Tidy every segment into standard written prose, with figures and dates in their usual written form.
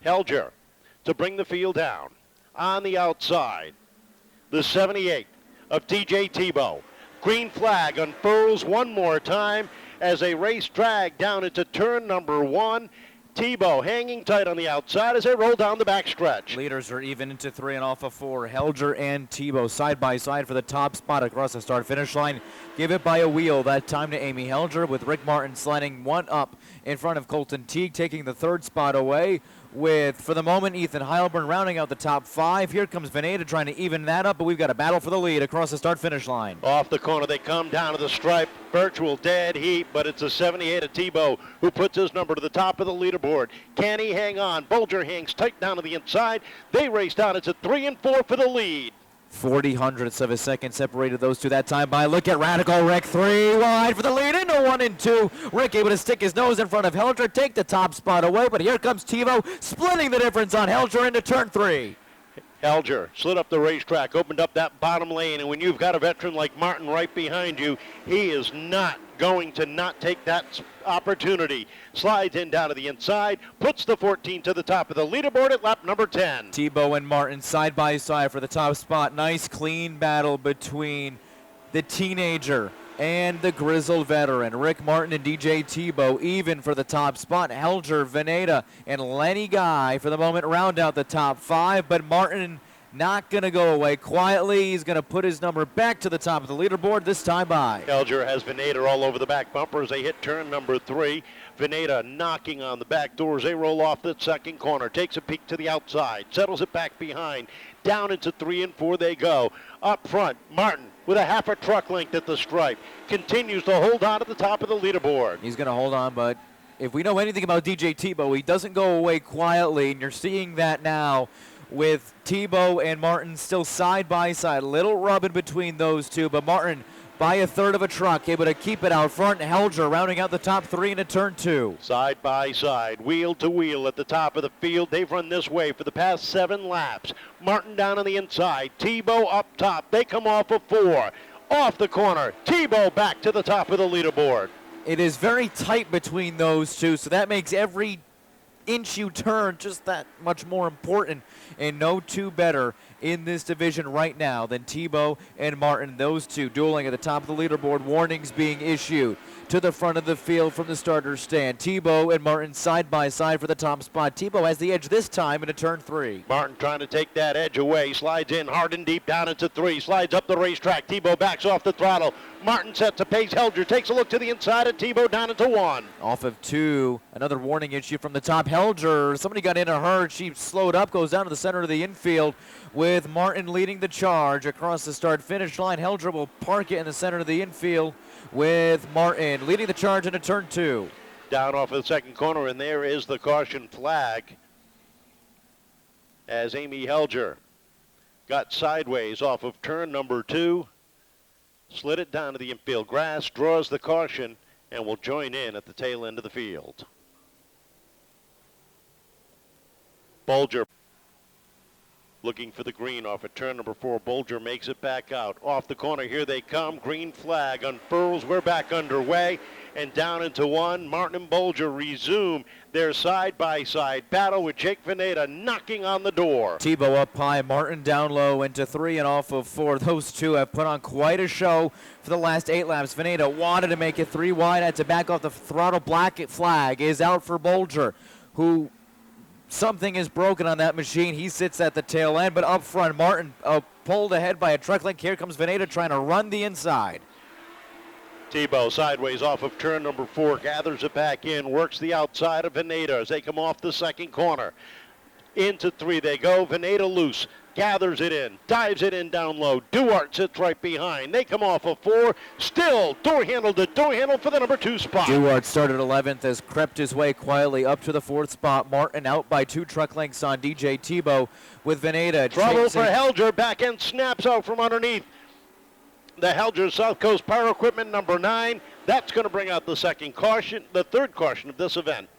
Helger to bring the field down. On the outside, the 78 of TJ Thibeault. Green flag unfurls one more time as they race drag down into turn number 1. Thibeault hanging tight on the outside as they roll down the backstretch. Leaders are even into 3 and off of 4. Helger and Thibeault side by side for the top spot across the start-finish line. Give it by a wheel that time to Amy Helger, with Rick Martin sliding one up in front of Colton Teague, taking the 3rd spot away, with, for the moment, Ethan Heilborn rounding out the top 5. Here comes Vanada trying to even that up, but we've got a battle for the lead across the start-finish line. Off the corner, they come down to the stripe. Virtual dead heat, but it's a 78 of Thibeault who puts his number to the top of the leaderboard. Can he hang on? Bulger hangs tight down to the inside. They race down. It's a 3 and 4 for the lead. 40 hundredths of a second separated those two that time by. Look at Radical Rick, 3 wide for the lead into 1 and 2. Rick able to stick his nose in front of Helger, take the top spot away, but here comes Thibeault, splitting the difference on Helger into turn 3. Helger slid up the racetrack, opened up that bottom lane, and when you've got a veteran like Martin right behind you, he is not going to not take that opportunity. Slides in down to the inside, puts the 14 to the top of the leaderboard at lap number 10. Thibeault and Martin side by side for the top spot. Nice clean battle between the teenager and the grizzled veteran. Rick Martin and DJ Thibeault even for the top spot. Helger, Vanada, and Lenny Guy for the moment round out the top 5, but Martin not going to go away quietly. He's going to put his number back to the top of the leaderboard, this time by. Helger has Vanada all over the back bumper as they hit turn number 3. Vanada knocking on the back doors. They roll off the second corner. Takes a peek to the outside. Settles it back behind. Down into 3 and 4 they go. Up front, Martin with a half a truck length at the stripe. Continues to hold on at the top of the leaderboard. He's going to hold on, but if we know anything about DJ Thibeault, he doesn't go away quietly, and you're seeing that now with Thibeault and Martin still side by side. Little rub in between those two, but Martin by a 1/3 of a truck, able to keep it out front. Helger rounding out the top 3 into turn 2. Side by side, wheel to wheel at the top of the field. They've run this way for the past 7 laps. Martin down on the inside, Thibeault up top. They come off of 4. Off the corner, Thibeault back to the top of the leaderboard. It is very tight between those two, so that makes every inch you turn just that much more important, and no two better in this division right now than Thibeault and Martin. Those two dueling at the top of the leaderboard. Warnings being issued to the front of the field from the starter's stand. Thibeault and Martin side by side for the top spot. Thibeault has the edge this time into turn 3. Martin trying to take that edge away. Slides in hard and deep down into 3. Slides up the racetrack. Thibeault backs off the throttle. Martin sets a pace. Helger takes a look to the inside of Thibeault down into 1. Off of 2. Another warning issue from the top. Helger, somebody got in a hurry. She slowed up, goes down to the center of the infield with Martin leading the charge across the start-finish line. Helger will park it in the center of the infield with Martin leading the charge into turn 2. Down off of the second corner, and there is the caution flag as Amy Helger got sideways off of turn number 2, slid it down to the infield grass, draws the caution, and will join in at the tail end of the field. Bulger looking for the green off at turn number 4. Bulger makes it back out. Off the corner, here they come. Green flag unfurls. We're back underway. And down into 1. Martin and Bulger resume their side-by-side battle with Jake Vanada knocking on the door. Thibeault up high, Martin down low into 3 and off of 4. Those two have put on quite a show for the last 8 laps. Vanada wanted to make it 3 wide, had to back off the throttle. Black flag is out for Bulger, who something is broken on that machine. He sits at the tail end, but up front, Martin pulled ahead by a truck link. Here comes Vanada trying to run the inside. Thibeault sideways off of turn number 4, gathers it back in, works the outside of Vanada as they come off the second corner. Into 3 they go. Vanada loose, gathers it in, dives it in down low. Duarte sits right behind. They come off of 4, still door handle to door handle for the number 2 spot. Duarte started 11th, has crept his way quietly up to the 4th spot. Martin out by 2 truck lengths on DJ Thibeault with Vanada. Trouble for Helger, back end snaps out from underneath the Helger South Coast Power Equipment number 9. That's going to bring out the second caution, the 3rd caution of this event.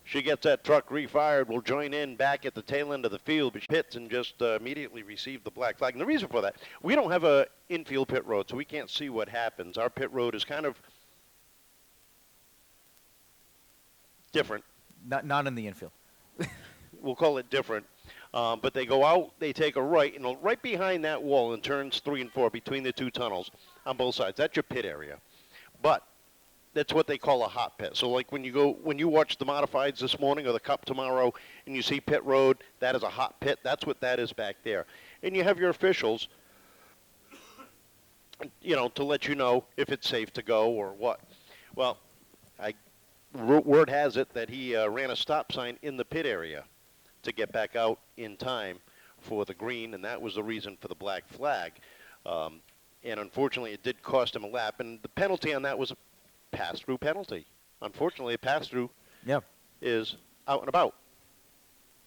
She gets that truck refired, will join in back at the tail end of the field, but she pits and just immediately received the black flag. And the reason for that, we don't have a infield pit road, so we can't see what happens. Our pit road is kind of different. Not in the infield. We'll call it different. But they go out, they take a right, and right behind that wall in turns 3 and 4, between the two tunnels on both sides. That's your pit area. But that's what they call a hot pit. So like when you watch the modifieds this morning or the Cup tomorrow and you see pit road, that is a hot pit. That's what that is back there. And you have your officials, to let you know if it's safe to go or what. Well, word has it that he ran a stop sign in the pit area to get back out in time for the green, and that was the reason for the black flag. And unfortunately, it did cost him a lap, and the penalty on that was a pass-through penalty. Unfortunately, a pass-through is out and about.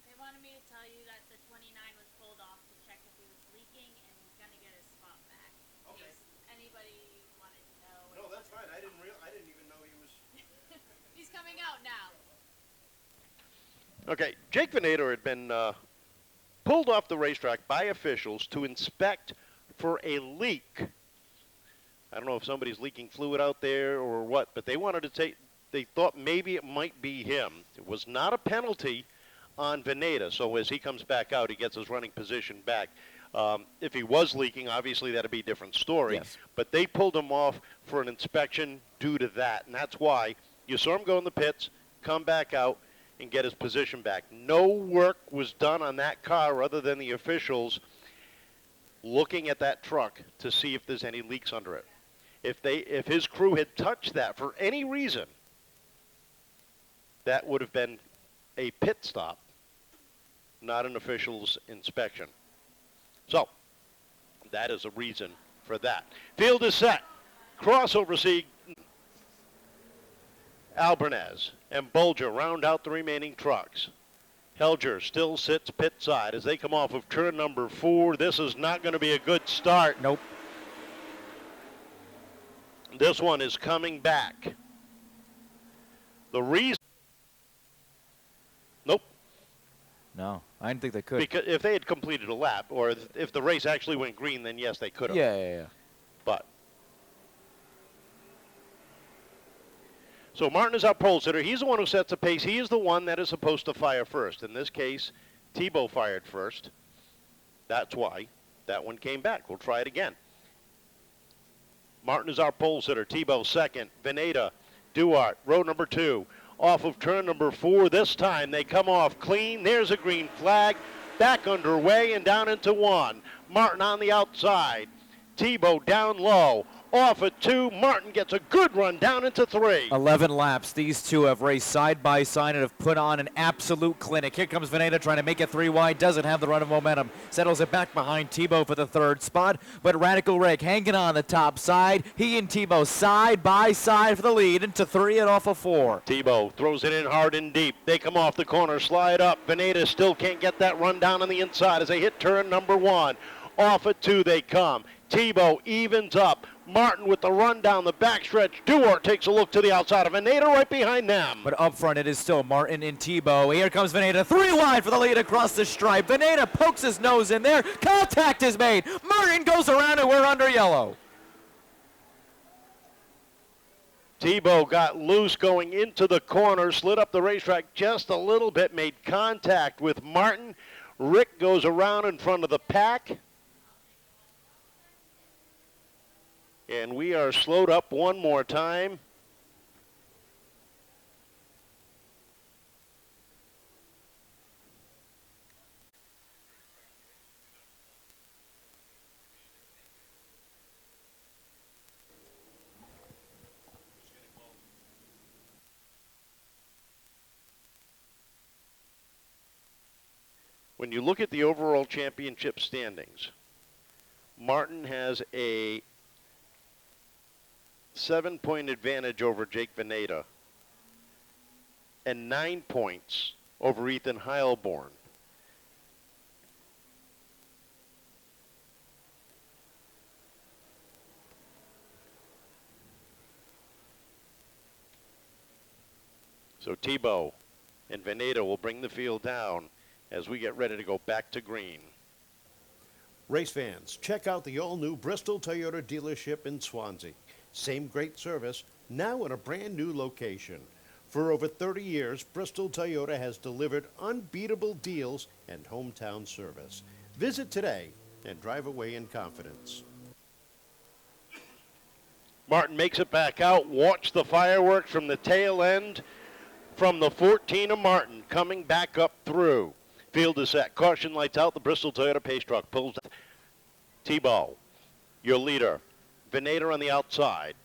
They wanted me to tell you that the 29 was pulled off to check if he was leaking, and he's going to get his spot back. Okay. In case anybody wanted to know. No, that's fine. I didn't even know he was. He's coming out now. Okay, Jake Vanada had been pulled off the racetrack by officials to inspect for a leak. I don't know if somebody's leaking fluid out there or what, but they thought maybe it might be him. It was not a penalty on Vanada, so as he comes back out, he gets his running position back. If he was leaking, obviously that'd be a different story. Yes. But they pulled him off for an inspection due to that, and that's why you saw him go in the pits, come back out, and get his position back. No work was done on that car other than the officials looking at that truck to see if there's any leaks under it. If his crew had touched that for any reason, that would have been a pit stop, not an official's inspection. So, that is a reason for that. Field is set. Crossover seat. Albernaz and Bulger round out the remaining trucks. Helger still sits pit side as they come off of turn number 4. This is not going to be a good start. Nope. This one is coming back. The reason... Nope. No, I didn't think they could. Because if they had completed a lap, or if the race actually went green, then yes, they could have. Yeah. But... So Martin is our pole sitter. He's the one who sets the pace. He is the one that is supposed to fire first. In this case, Thibeault fired first. That's why that one came back. We'll try it again. Martin is our pole sitter. Thibeault second. Vanada, Duarte, row number 2. Off of turn number 4. This time they come off clean. There's a green flag. Back underway and down into 1. Martin on the outside. Thibeault down low. Off at 2. Martin gets a good run down into 3. 11 laps. These two have raced side by side and have put on an absolute clinic. Here comes Vanada trying to make it 3 wide. Doesn't have the run of momentum. Settles it back behind Thibeault for the 3rd spot. But Radical Rick hanging on the top side. He and Thibeault side by side for the lead into 3 and off of 4. Thibeault throws it in hard and deep. They come off the corner, slide up. Vanada still can't get that run down on the inside as they hit turn number 1. Off at 2 they come. Thibeault evens up. Martin with the run down the backstretch. Duarte takes a look to the outside of Vanada right behind them. But up front it is still Martin and Thibeault. Here comes Vanada. 3 wide for the lead across the stripe. Vanada pokes his nose in there. Contact is made. Martin goes around and we're under yellow. Thibeault got loose going into the corner, slid up the racetrack just a little bit, made contact with Martin. Rick goes around in front of the pack. And we are slowed up one more time. When you look at the overall championship standings, Martin has a 7-point advantage over Jake Vanada and 9 points over Ethan Heilborn. So Thibeault and Vanada will bring the field down as we get ready to go back to green. Race fans, check out the all-new Bristol Toyota dealership in Swansea. Same great service, now in a brand new location. For over 30 years, Bristol Toyota has delivered unbeatable deals and hometown service. Visit today and drive away in confidence. Martin makes it back out. Watch the fireworks from the tail end from the 14 of Martin coming back up through. Field is set. Caution lights out. The Bristol Toyota pace truck pulls. Thibeault, your leader. Vanada on the outside.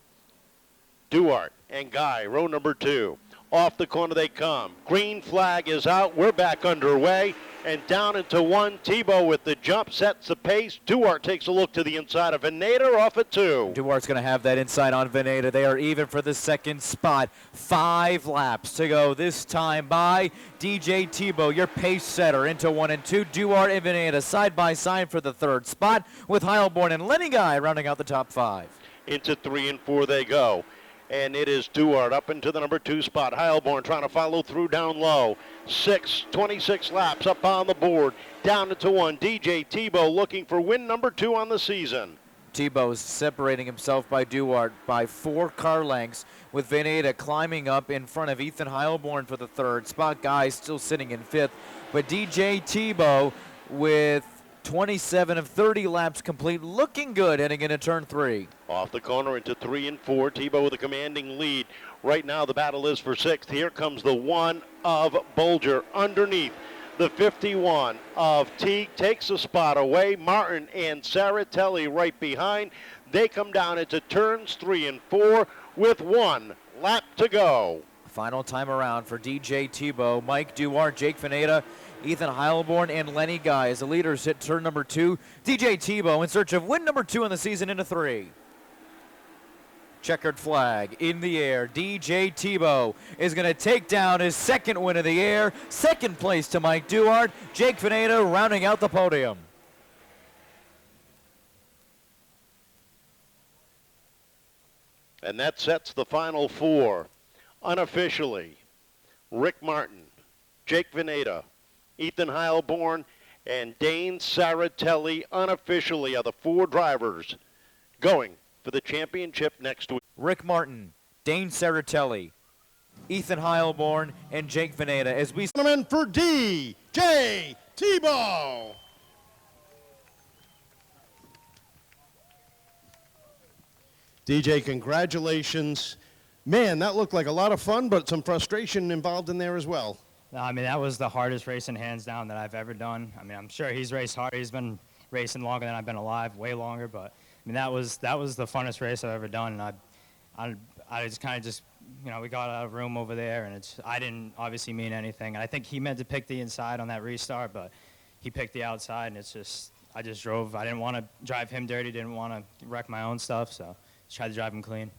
Duarte and Guy, row number 2. Off the corner they come. Green flag is out. We're back underway. And down into 1. Thibeault with the jump sets the pace. Duarte takes a look to the inside of Vanada off at 2. Duarte's going to have that inside on Vanada. They are even for the second spot. 5 laps to go this time by DJ Thibeault, your pace setter, into 1 and 2. Duarte and Vanada side by side for the third spot, with Heilborn and Lenny Guy rounding out the top 5. Into 3 and 4 they go. And it is Duarte up into the number 2 spot. Heilborn trying to follow through down low. 26 laps up on the board. Down into 1. DJ Thibeault looking for win number 2 on the season. Thibeault is separating himself by Duarte by 4 car lengths, with Vanada climbing up in front of Ethan Heilborn for the third spot. Guy still sitting in 5th. But DJ Thibeault with 27 of 30 laps complete, looking good heading into turn 3. Off the corner into 3 and 4. Thibeault with a commanding lead. Right now the battle is for 6th. Here comes the 1 of Bolger underneath. The 51 of Teague takes a spot away. Martin and Saritelli right behind. They come down into turns 3 and 4 with 1 lap to go. Final time around for DJ Thibeault, Mike Duarte, Jake Vanada, Ethan Heilborn, and Lenny Guy as the leaders hit turn number 2. DJ Thibeault in search of win number 2 in the season into 3. Checkered flag in the air. DJ Thibeault is going to take down his second win of the year. Second place to Mike Duarte. Jake Vanada rounding out the podium. And that sets the final 4. Unofficially, Rick Martin, Jake Vanada, Ethan Heilborn, and Dane Saritelli unofficially are the 4 drivers going for the championship next week. Rick Martin, Dane Saritelli, Ethan Heilborn, and Jake Vanada as we Gentlemen, for DJ Thibeault. DJ, congratulations. Man, that looked like a lot of fun, but some frustration involved in there as well. No, I mean, that was the hardest racing, hands down, that I've ever done. I mean, I'm sure he's raced hard. He's been racing longer than I've been alive, way longer. But, I mean, that was the funnest race I've ever done. And I just kind of we got out of room over there, and I didn't obviously mean anything. And I think he meant to pick the inside on that restart, but he picked the outside, and I just drove. I didn't want to drive him dirty, didn't want to wreck my own stuff, so just tried to drive him clean.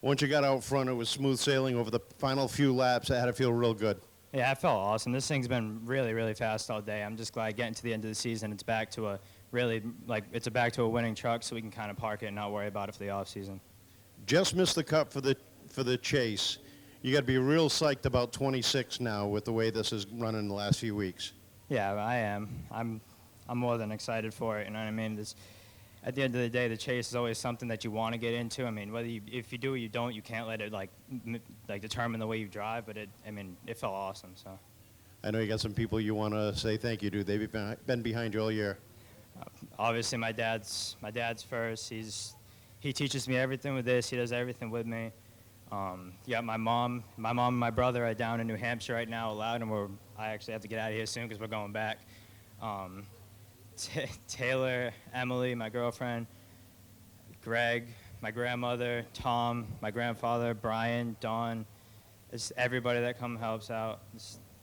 Once you got out front, it was smooth sailing over the final few laps. That had to feel real good. Yeah, I felt awesome. This thing's been really, really fast all day. I'm just glad getting to the end of the season, it's back to a winning truck, so we can kind of park it and not worry about it for the off season. Just missed the cut for the chase. You got to be real psyched about 26 now with the way this is running the last few weeks. Yeah, I am. I'm more than excited for it. You know what I mean? At the end of the day, the chase is always something that you want to get into. I mean, if you do or you don't, you can't let it like determine the way you drive. But it felt awesome. So. I know you got some people you want to say thank you to. They've been behind you all year. Obviously, my dad's first. He teaches me everything with this. He does everything with me. Yeah, my mom and my brother are down in New Hampshire right now, and I actually have to get out of here soon because we're going back. Taylor, Emily, my girlfriend, Greg, my grandmother, Tom, my grandfather, Brian, Don. It's everybody that helps out.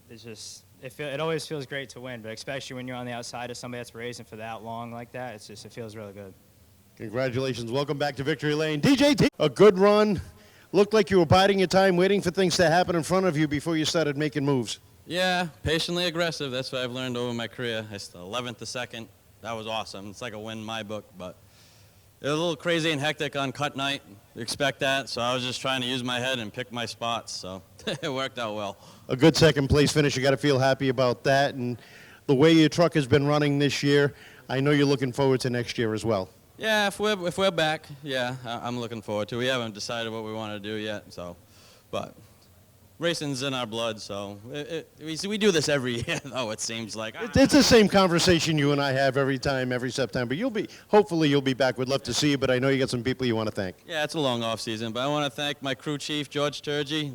It always feels great to win, but especially when you're on the outside of somebody that's racing for that long like that, it feels really good. Congratulations. Welcome back to Victory Lane. DJ T. A good run. Looked like you were biding your time, waiting for things to happen in front of you before you started making moves. Yeah, patiently aggressive. That's what I've learned over my career. I 11th a second. That was awesome. It's like a win in my book, but it was a little crazy and hectic on cut night. You expect that, so I was just trying to use my head and pick my spots, so it worked out well. A good second place finish. You got to feel happy about that. And the way your truck has been running this year, I know you're looking forward to next year as well. Yeah, if we're back, yeah, I'm looking forward to it. We haven't decided what we want to do yet, so, but racing's in our blood, so we do this every year, though, it seems like. It's the same conversation you and I have every time, every September. Hopefully you'll be back. We'd love to see you, but I know you got some people you want to thank. Yeah, it's a long off season, but I want to thank my crew chief, George Turgey.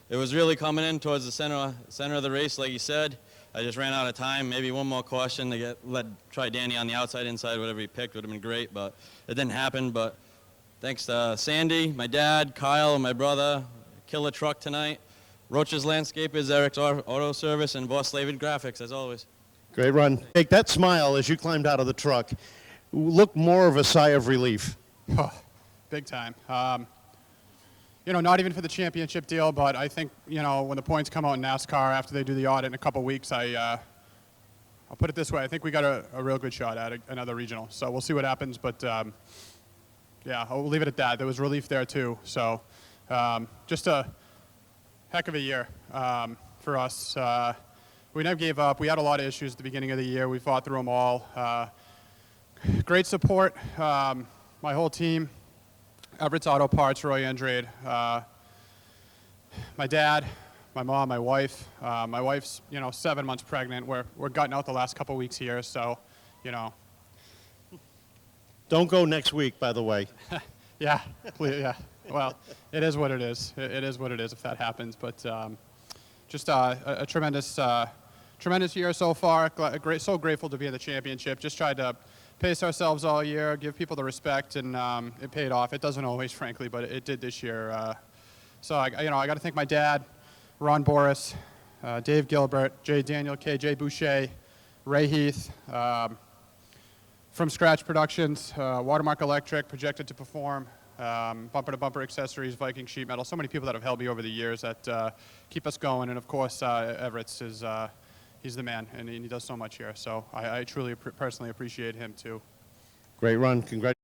It was really coming in towards the center of the race, like you said. I just ran out of time. Maybe one more caution to try Danny on the outside, inside, whatever he picked would have been great, but it didn't happen. But thanks to Sandy, my dad, Kyle, and my brother, killer truck tonight. Roach's Landscapers, Eric's Auto Service, and Boss Slavid Graphics, as always. Great run. Take that smile as you climbed out of the truck. Look more of a sigh of relief. Oh, big time. Not even for the championship deal, but I think, when the points come out in NASCAR after they do the audit in a couple weeks, I'll put it this way. I think we got a real good shot at another regional. So we'll see what happens, but yeah, I'll leave it at that. There was relief there too. So just a heck of a year for us. We never gave up. We had a lot of issues at the beginning of the year. We fought through them all. Great support. My whole team. Everett's Auto Parts, Roy Andrade, my dad, my mom, my wife. My wife's, 7 months pregnant. We're gutting out the last couple weeks here, so, Don't go next week, by the way. Yeah, please, yeah. Well, it is what it is. It is what it is if that happens. But just a tremendous year so far. So grateful to be in the championship. Just tried to pace ourselves all year, give people the respect, and it paid off. It doesn't always, frankly, but it did this year. So I got to thank my dad, Ron Boris, Dave Gilbert, Jay Daniel, KJ Boucher, Ray Heath, From Scratch Productions, Watermark Electric, Projected to Perform, Bumper to Bumper Accessories, Viking Sheet Metal. So many people that have helped me over the years that keep us going, and of course Everett's is. He's the man, and he does so much here. So I truly, personally appreciate him, too. Great run. Congratulations.